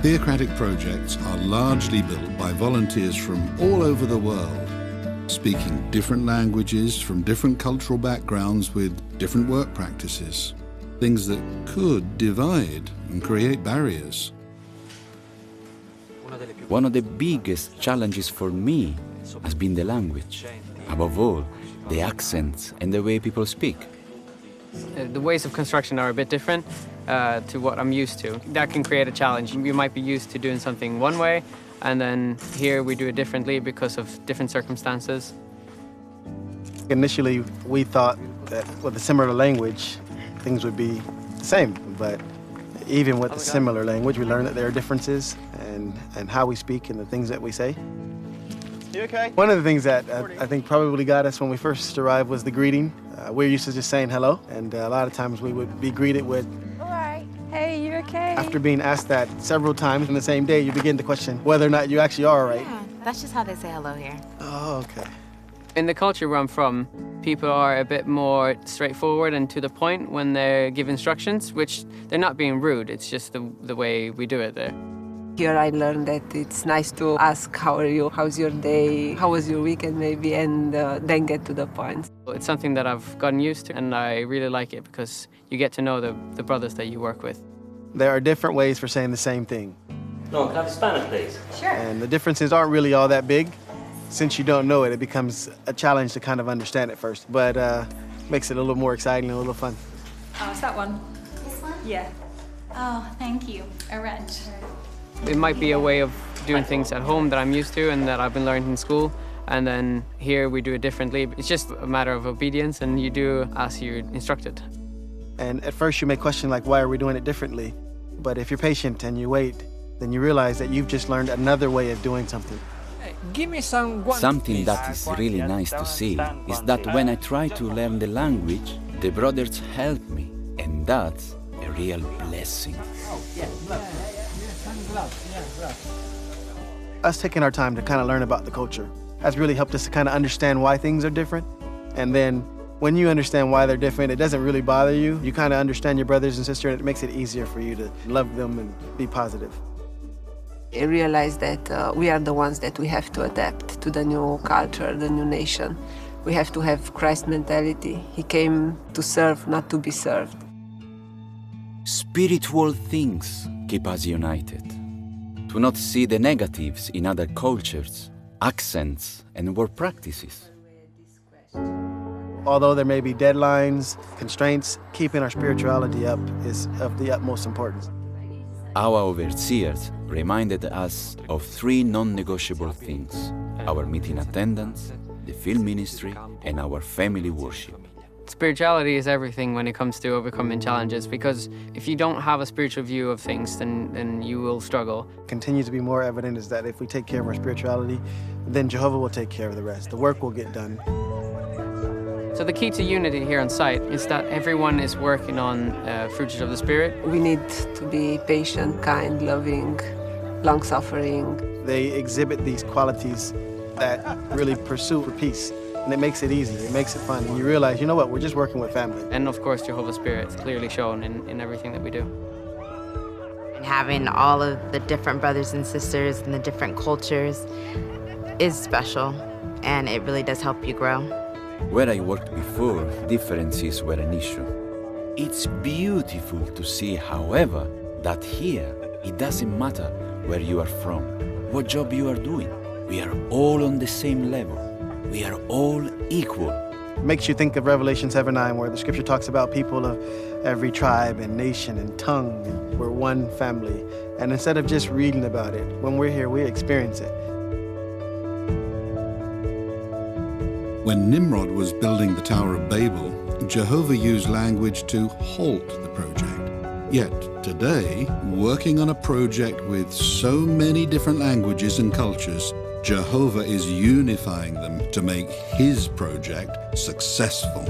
Theocratic projects are largely built by volunteers from all over the world, speaking different languages from different cultural backgrounds with different work practices, things that could divide and create barriers. One of the biggest challenges for me has been the language. Above all, the accents and the way people speak. The ways of construction are a bit different to what I'm used to. That can create a challenge. You might be used to doing something one way, and then here we do it differently because of different circumstances. Initially, we thought that with a similar language, things would be the same, but even with the similar language, we learn that there are differences and how we speak and the things that we say. You okay? One of the things that I think probably got us when we first arrived was the greeting. We're used to just saying hello, and a lot of times we would be greeted with, all right, hey, you okay? After being asked that several times in the same day, you begin to question whether or not you actually are all right. Yeah, that's just how they say hello here. Oh, okay. In the culture where I'm from, people are a bit more straightforward and to the point when they give instructions, which they're not being rude, it's just the way we do it there. Here I learned that it's nice to ask, how are you, how's your day, how was your weekend maybe, and then get to the point. It's something that I've gotten used to, and I really like it because you get to know the brothers that you work with. There are different ways for saying the same thing. No, can I have Spanish, please? Sure. And the differences aren't really all that big. Since you don't know it, it becomes a challenge to kind of understand it first, but makes it a little more exciting and a little fun. Oh, it's that one? This one? Yeah. Oh, thank you. Orange. It might be a way of doing things at home that I'm used to and that I've been learning in school, and then here we do it differently. It's just a matter of obedience, and you do as you're instructed. And at first you may question, like, why are we doing it differently? But if you're patient and you wait, then you realize that you've just learned another way of doing something. Give me some Something that is really nice to see is that when I try to learn the language, the brothers help me, and that's a real blessing. Us taking our time to kind of learn about the culture has really helped us to kind of understand why things are different. And then when you understand why they're different, it doesn't really bother you. You kind of understand your brothers and sisters, and it makes it easier for you to love them and be positive. I realized that we are the ones that we have to adapt to the new culture, the new nation. We have to have Christ mentality. He came to serve, not to be served. Spiritual things keep us united. To not see the negatives in other cultures, accents, and work practices. Although there may be deadlines, constraints, keeping our spirituality up is of the utmost importance. Our overseers reminded us of 3 non-negotiable things: our meeting attendance, the field ministry, and our family worship. Spirituality is everything when it comes to overcoming challenges, because if you don't have a spiritual view of things, then you will struggle. Continues to be more evident is that if we take care of our spirituality, then Jehovah will take care of the rest. The work will get done. So the key to unity here on site is that everyone is working on fruits of the Spirit. We need to be patient, kind, loving, long-suffering. They exhibit these qualities that really pursue for peace. And it makes it easy, it makes it fun. And you realize, you know what, we're just working with family. And of course, Jehovah's Spirit is clearly shown in everything that we do. And having all of the different brothers and sisters and the different cultures is special, and it really does help you grow. Where I worked before, differences were an issue. It's beautiful to see, however, that here it doesn't matter where you are from, what job you are doing. We are all on the same level. We are all equal. It makes you think of Revelation 7:9, where the scripture talks about people of every tribe and nation and tongue, and we're one family. And instead of just reading about it, when we're here, we experience it. When Nimrod was building the Tower of Babel, Jehovah used language to halt the project. Yet today, working on a project with so many different languages and cultures, Jehovah is unifying them to make his project successful.